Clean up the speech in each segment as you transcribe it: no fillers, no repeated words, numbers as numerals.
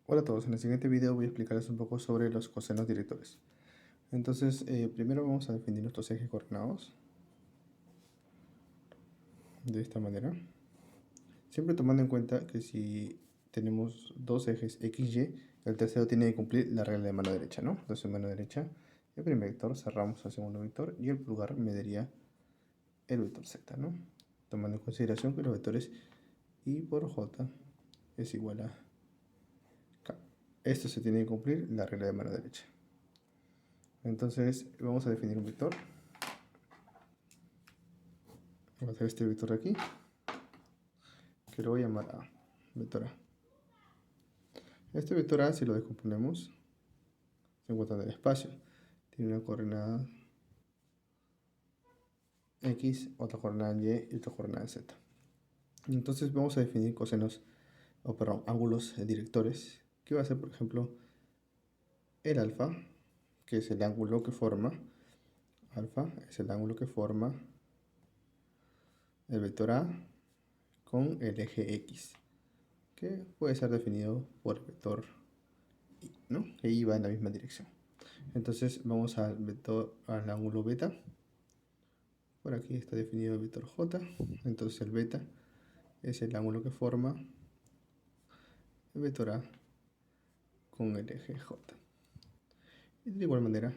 Hola a todos, en el siguiente video voy a explicarles un poco sobre los cosenos directores. Entonces, primero vamos a definir nuestros ejes coordenados de esta manera. Siempre tomando en cuenta que si tenemos dos ejes x, y, el tercero tiene que cumplir la regla de mano derecha, ¿no? Entonces, en mano derecha, el primer vector cerramos al segundo vector y el pulgar me daría el vector z, ¿no? Tomando en consideración que los vectores y por j es igual a k. Esto se tiene que cumplir la regla de mano derecha. Entonces vamos a definir un vector. Vamos a hacer este vector de aquí, que lo voy a llamar A, vector A. Este vector A, si lo descomponemos, se encuentra en el espacio. Tiene una coordenada X, otra coordenada Y y otra coordenada Z. Entonces vamos a definir cosenos, ángulos directores, que va a ser, por ejemplo, el alfa, que es el ángulo que forma, alfa es el ángulo que forma el vector A con el eje X, que puede ser definido por el vector Y, ¿no? Que Y va en la misma dirección. Entonces vamos al ángulo beta. Por aquí está definido el vector J. Entonces el beta es el ángulo que forma el vector A con el eje J. Y de igual manera,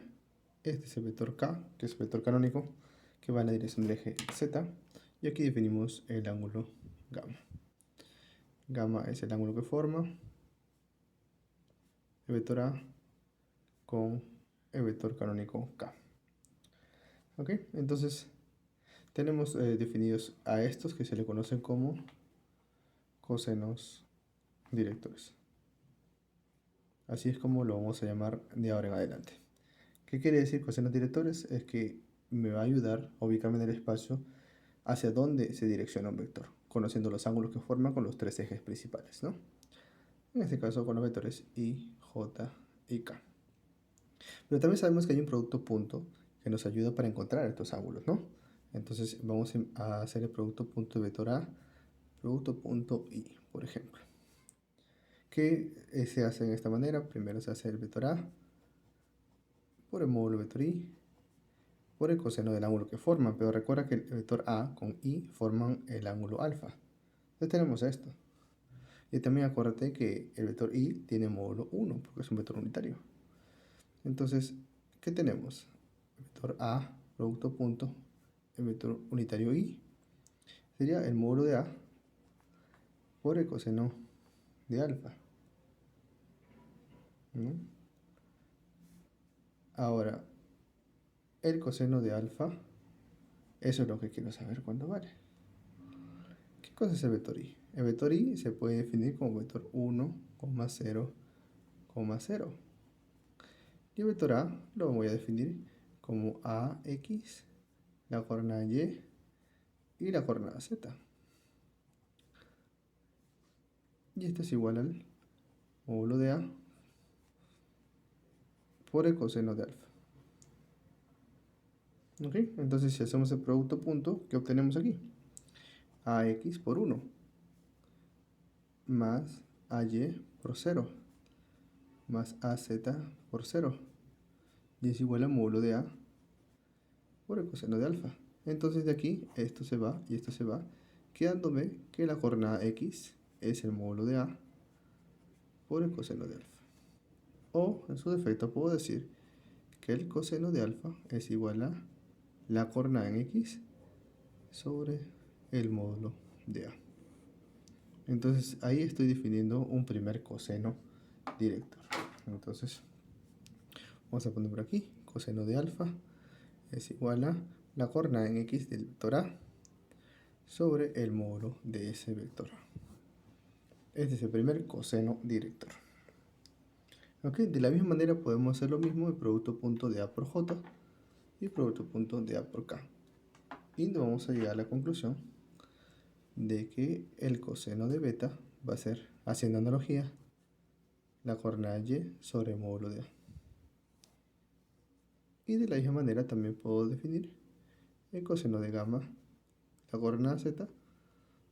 este es el vector K, que es el vector canónico, que va en la dirección del eje Z. Y aquí definimos el ángulo gamma. Gamma es el ángulo que forma el vector A con el vector canónico K. ¿Ok? Entonces tenemos definidos a estos que se le conocen como cosenos directores. Así es como lo vamos a llamar de ahora en adelante. ¿Qué quiere decir cosenos directores? Es que me va a ayudar a ubicarme en el espacio hacia dónde se direcciona un vector, conociendo los ángulos que forma con los tres ejes principales, ¿no? En este caso con los vectores I, J y K. Pero también sabemos que hay un producto punto que nos ayuda para encontrar estos ángulos, ¿no? Entonces vamos a hacer el producto punto de vector A, producto punto I, por ejemplo. Que se hace de esta manera. Primero se hace el vector A por el módulo vector I por el coseno del ángulo que forman, pero recuerda que el vector A con I forman el ángulo alfa. Entonces tenemos esto. Y también acuérdate que el vector I tiene módulo 1 porque es un vector unitario. Entonces, ¿qué tenemos? El vector A, producto punto, el vector unitario I sería el módulo de A por el coseno de alfa, ¿no? Ahora, el coseno de alfa, eso es lo que quiero saber cuánto vale. ¿Qué cosa es el vector I? El vector I se puede definir como vector 1, 0, 0. Y el vector A lo voy a definir como AX, la coordenada Y y la coordenada Z. Y esto es igual al módulo de A por el coseno de alfa. ¿Ok? Entonces si hacemos el producto punto, ¿qué obtenemos aquí? AX por 1 más AY por 0 más AZ por 0 y es igual al módulo de A por el coseno de alfa. Entonces de aquí esto se va y esto se va, quedándome que la coordenada X es el módulo de A por el coseno de alfa. O en su defecto puedo decir que el coseno de alfa es igual a la coordenada en X sobre el módulo de A. Entonces ahí estoy definiendo un primer coseno director. Entonces vamos a poner por aquí coseno de alfa es igual a la coordenada en X del vector A sobre el módulo de ese vector. Este es el primer coseno director. Okay, de la misma manera podemos hacer lo mismo el producto punto de A por J y producto punto de A por K. Y nos vamos a llegar a la conclusión de que el coseno de beta va a ser, haciendo analogía, la coordenada Y sobre el módulo de A. Y de la misma manera también puedo definir el coseno de gamma, la coordenada Z,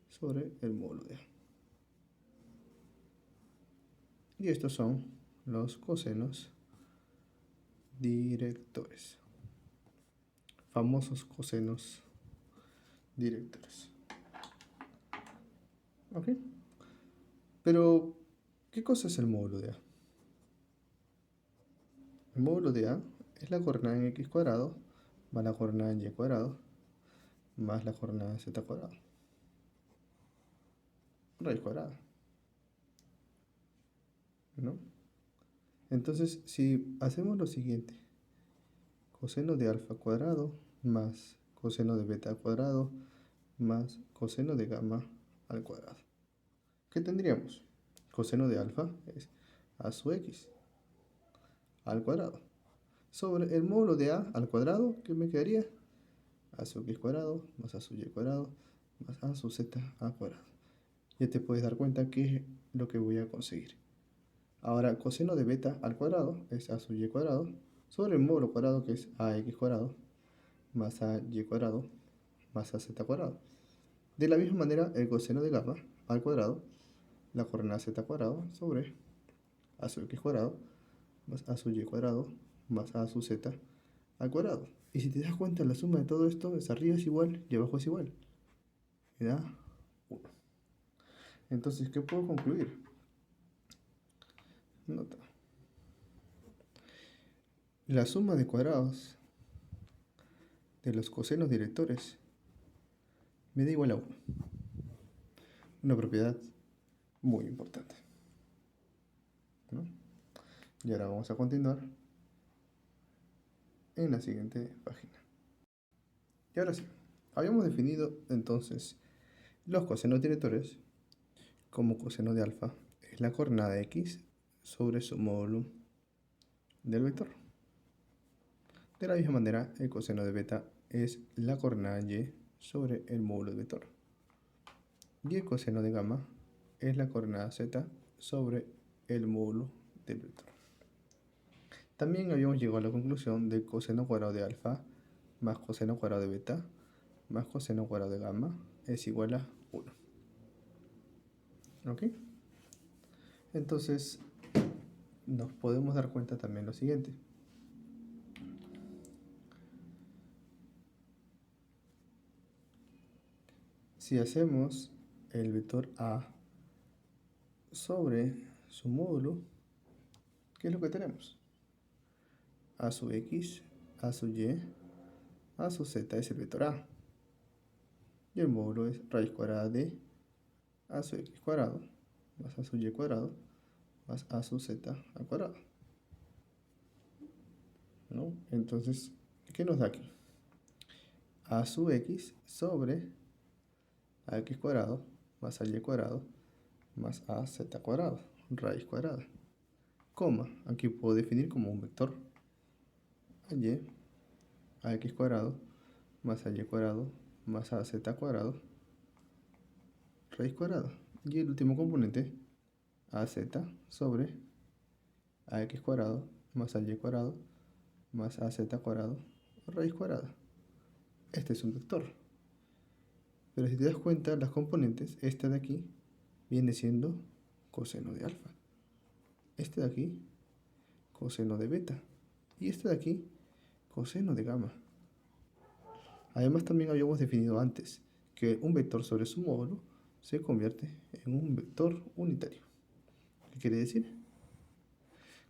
sobre el módulo de A. Y estos son los cosenos directores. Famosos cosenos directores. ¿Ok? Pero, ¿qué cosa es el módulo de A? El módulo de A es la coordenada en x cuadrado más la coordenada en y cuadrado más la coordenada en z cuadrado. Raíz cuadrada. ¿No? Entonces, si hacemos lo siguiente, coseno de alfa cuadrado más coseno de beta cuadrado más coseno de gamma al cuadrado. ¿Qué tendríamos? Coseno de alfa es a su x al cuadrado. Sobre el módulo de a al cuadrado, ¿qué me quedaría? A su x cuadrado más a su y cuadrado más a su z al cuadrado. Ya te puedes dar cuenta qué es lo que voy a conseguir. Ahora, coseno de beta al cuadrado es a su y cuadrado sobre el módulo cuadrado que es ax cuadrado más a y cuadrado más a z cuadrado. De la misma manera, el coseno de gamma al cuadrado, la coordenada z cuadrado sobre a su x cuadrado más a su y cuadrado más a su z al cuadrado. Y si te das cuenta, la suma de todo esto es arriba es igual y abajo es igual. Me da 1. Entonces, ¿qué puedo concluir? Nota. La suma de cuadrados de los cosenos directores me da igual a 1. Una propiedad muy importante, ¿no? Y ahora vamos a continuar en la siguiente página. Y ahora sí, habíamos definido entonces los cosenos directores como coseno de alfa es la coordenada x sobre su módulo del vector. De la misma manera, el coseno de beta es la coordenada y sobre el módulo del vector. Y el coseno de gamma es la coordenada z sobre el módulo del vector. También habíamos llegado a la conclusión de coseno cuadrado de alfa más coseno cuadrado de beta más coseno cuadrado de gamma es igual a 1. ¿Ok? Entonces, nos podemos dar cuenta también lo siguiente. Si hacemos el vector A sobre su módulo, ¿qué es lo que tenemos? A sub x, a sub y, a sub z es el vector A. Y el módulo es raíz cuadrada de a sub x cuadrado más a sub y cuadrado más a sub z al cuadrado. ¿No? Entonces, ¿qué nos da aquí? A sub x sobre a x cuadrado más a y cuadrado más a z cuadrado, raíz cuadrada. Coma, aquí puedo definir como un vector a y a x cuadrado más a y cuadrado más a z cuadrado, raíz cuadrada. Y el último componente, az sobre ax cuadrado más a y cuadrado más a z cuadrado, raíz cuadrada. Este es un vector. Pero si te das cuenta, las componentes, esta de aquí viene siendo coseno de alfa. Este de aquí, coseno de beta. Y este de aquí, coseno de gamma. Además, también habíamos definido antes que un vector sobre su módulo se convierte en un vector unitario. ¿Qué quiere decir?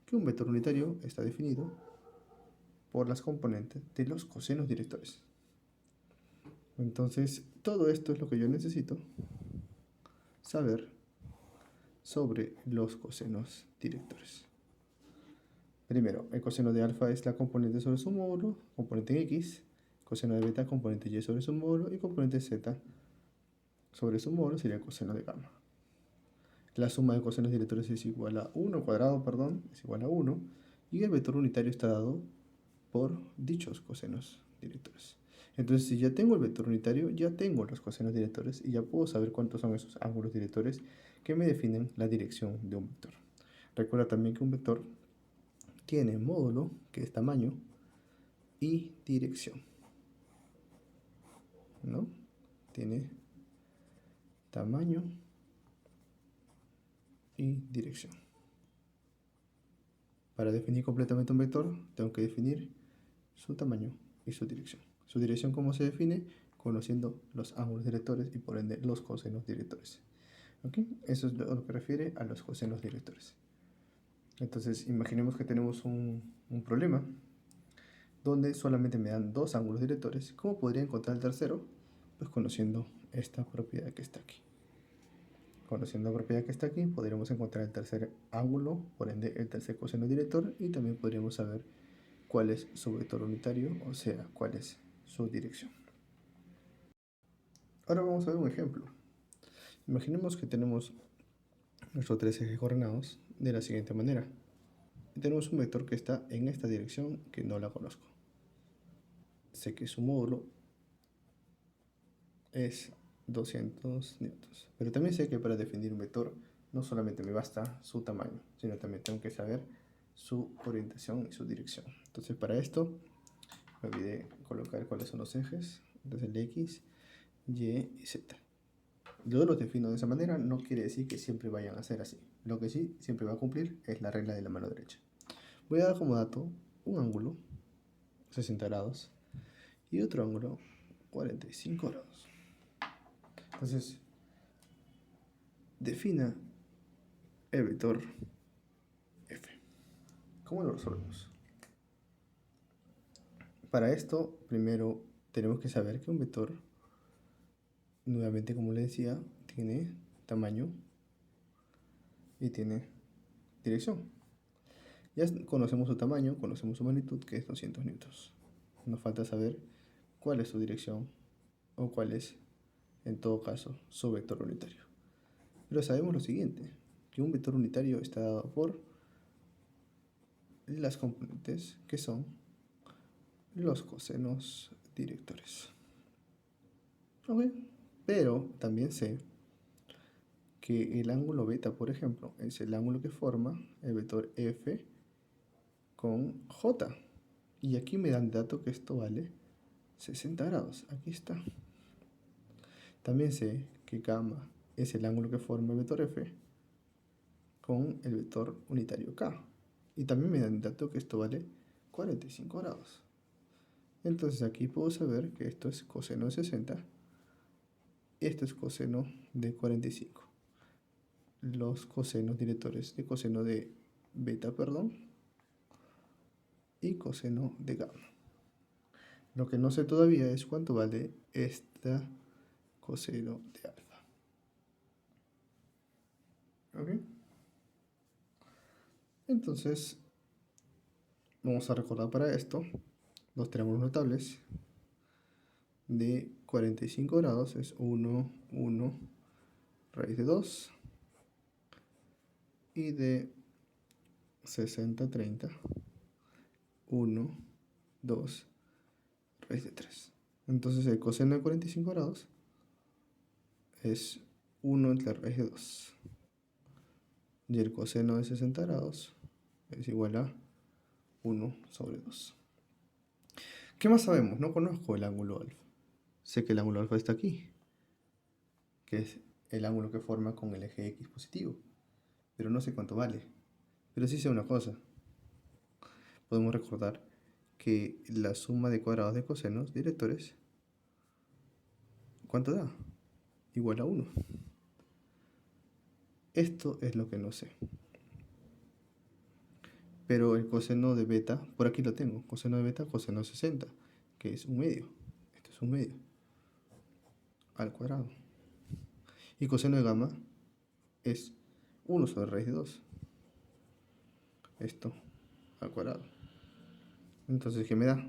Que un vector unitario está definido por las componentes de los cosenos directores. Entonces, todo esto es lo que yo necesito saber sobre los cosenos directores. Primero, el coseno de alfa es la componente sobre su módulo, componente en x, coseno de beta, componente y sobre su módulo, y componente z sobre su módulo sería el coseno de gamma. La suma de cosenos directores es igual a 1 cuadrado, es igual a 1, y el vector unitario está dado por dichos cosenos directores. Entonces, si ya tengo el vector unitario, ya tengo los cosenos directores y ya puedo saber cuántos son esos ángulos directores que me definen la dirección de un vector. Recuerda también que un vector tiene módulo, que es tamaño, y dirección, ¿no? Tiene tamaño y dirección. Para definir completamente un vector, tengo que definir su tamaño y su dirección. Su dirección, ¿cómo se define? Conociendo los ángulos directores y por ende los cosenos directores. ¿Ok? Eso es lo que refiere a los cosenos directores. Entonces, imaginemos que tenemos un problema donde solamente me dan dos ángulos directores. ¿Cómo podría encontrar el tercero? Pues conociendo esta propiedad que está aquí. Conociendo la propiedad que está aquí, podríamos encontrar el tercer ángulo, por ende el tercer coseno director, y también podríamos saber cuál es su vector unitario, o sea, cuál es su dirección. Ahora vamos a ver un ejemplo. Imaginemos que tenemos nuestros tres ejes coordenados de la siguiente manera. Tenemos un vector que está en esta dirección que no la conozco. Sé que su módulo es 200 newtons. Pero también sé que para definir un vector no solamente me basta su tamaño, sino también tengo que saber su orientación y su dirección. Entonces para esto me olvidé colocar cuáles son los ejes. Entonces el X, Y y Z. Yo los defino de esa manera, no quiere decir que siempre vayan a ser así. Lo que sí siempre va a cumplir es la regla de la mano derecha. Voy a dar como dato un ángulo 60 grados y otro ángulo 45 grados. Entonces, defina el vector f. ¿Cómo lo resolvemos? Para esto, primero tenemos que saber que un vector, nuevamente como les decía, tiene tamaño y tiene dirección. Ya conocemos su tamaño, conocemos su magnitud, que es 200 newtons. Nos falta saber cuál es su dirección o cuál es, en todo caso, su vector unitario. Pero sabemos lo siguiente, que un vector unitario está dado por las componentes que son los cosenos directores. ¿Ok? Pero también sé que el ángulo beta, por ejemplo, es el ángulo que forma el vector f con j. Y aquí me dan dato que esto vale 60 grados. Aquí está. También sé que gamma es el ángulo que forma el vector f con el vector unitario k. Y también me dan dato que esto vale 45 grados. Entonces aquí puedo saber que esto es coseno de 60 y esto es coseno de 45. Los cosenos directores de coseno de beta, perdón, y coseno de gamma. Lo que no sé todavía es cuánto vale esta coseno de alfa. ¿Ok? Entonces, vamos a recordar para esto los triángulos notables. De 45 grados es 1, 1, raíz de 2. Y de 60, 30, 1, 2, raíz de 3. Entonces el coseno de 45 grados es 1 entre raíz de 2. Y el coseno de 60 grados es igual a 1 sobre 2. ¿Qué más sabemos? No conozco el ángulo alfa. Sé que el ángulo alfa está aquí, que es el ángulo que forma con el eje X positivo. Pero no sé cuánto vale. Pero sí sé una cosa. Podemos recordar que la suma de cuadrados de cosenos directores, ¿cuánto da? Igual a 1. Esto es lo que no sé. Pero el coseno de beta, por aquí lo tengo. Coseno de beta, coseno de 60, que es un medio. Esto es un medio al cuadrado. Y coseno de gamma es 1 sobre raíz de 2. Esto al cuadrado. Entonces, ¿qué me da?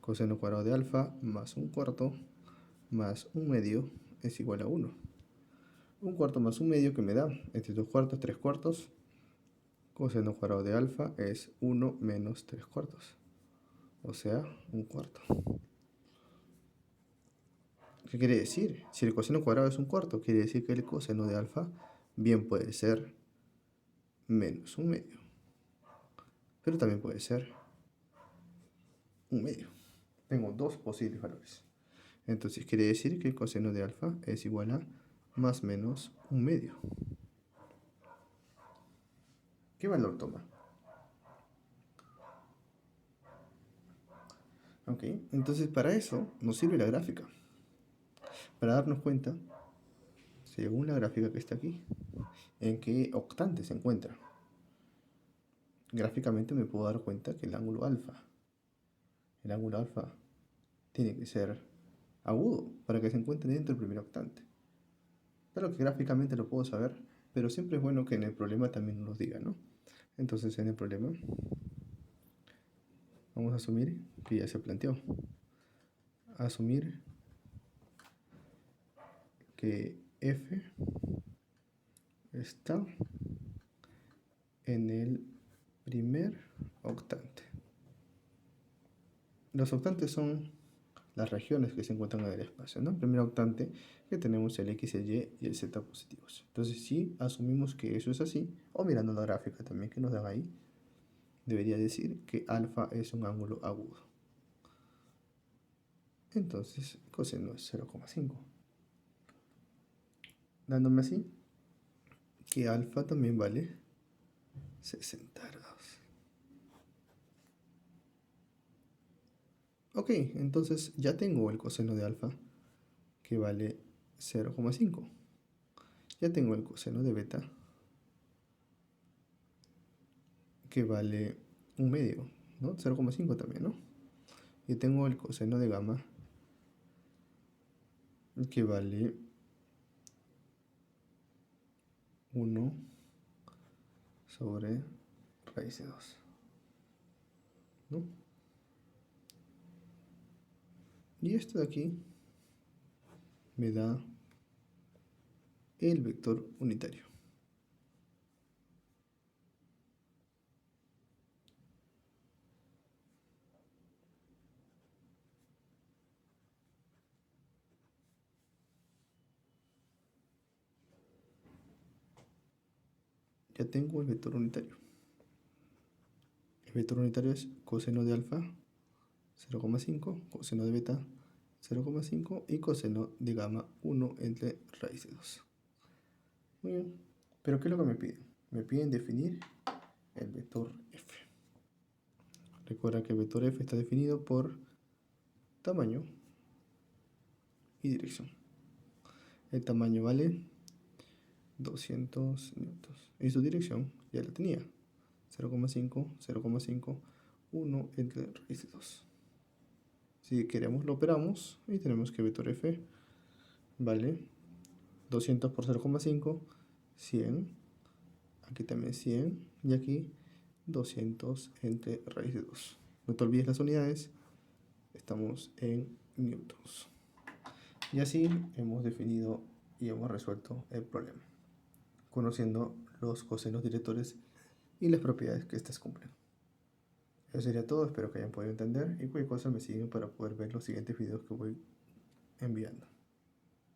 Coseno cuadrado de alfa más un cuarto más un medio es igual a 1. Un cuarto más un medio que me da entre 2 cuartos, 3 cuartos. Coseno cuadrado de alfa es 1 menos 3 cuartos. O sea, un cuarto. ¿Qué quiere decir? Si el coseno cuadrado es un cuarto, quiere decir que el coseno de alfa bien puede ser menos un medio. Pero también puede ser un medio. Tengo dos posibles valores. Entonces quiere decir que el coseno de alfa es igual a más o menos un medio. ¿Qué valor toma? Ok, entonces para eso nos sirve la gráfica. Para darnos cuenta, según la gráfica que está aquí, en qué octante se encuentra. Gráficamente me puedo dar cuenta que el ángulo alfa tiene que ser agudo para que se encuentre dentro del primer octante. Claro que gráficamente lo puedo saber, pero siempre es bueno que en el problema también nos diga, ¿no? Entonces en el problema vamos a asumir que ya se planteó. Asumir que F está en el primer octante. Los octantes son las regiones que se encuentran en el espacio, ¿no? El primer octante que tenemos el X, el Y y el Z positivos. Entonces, si asumimos que eso es así, o mirando la gráfica también que nos dan ahí, debería decir que alfa es un ángulo agudo. Entonces, coseno es 0,5. Dándome así que alfa también vale 60 grados. Ok, entonces ya tengo el coseno de alfa que vale 0,5. Ya tengo el coseno de beta que vale un medio, ¿no? 0,5 también, ¿no? Y tengo el coseno de gamma que vale 1 sobre raíz de 2, ¿no? Y esto de aquí me da el vector unitario. Ya tengo el vector unitario. El vector unitario es coseno de alfa 0,5, coseno de beta 0,5 y coseno de gamma 1 entre raíz de 2. Muy bien, pero ¿qué es lo que me piden? Me piden definir el vector f. Recuerda que el vector f está definido por tamaño y dirección. El tamaño vale 200 newtons y su dirección ya la tenía, 0,5, 0,5, 1 entre raíz de 2. Si queremos lo operamos y tenemos que vector f vale 200 por 0,5, 100, aquí también 100 y aquí 200 entre raíz de 2. No te olvides las unidades, estamos en newtons. Y así hemos definido y hemos resuelto el problema, conociendo los cosenos directores y las propiedades que éstas cumplen. Eso sería todo, espero que hayan podido entender y cualquier cosa me siguen para poder ver los siguientes videos que voy enviando.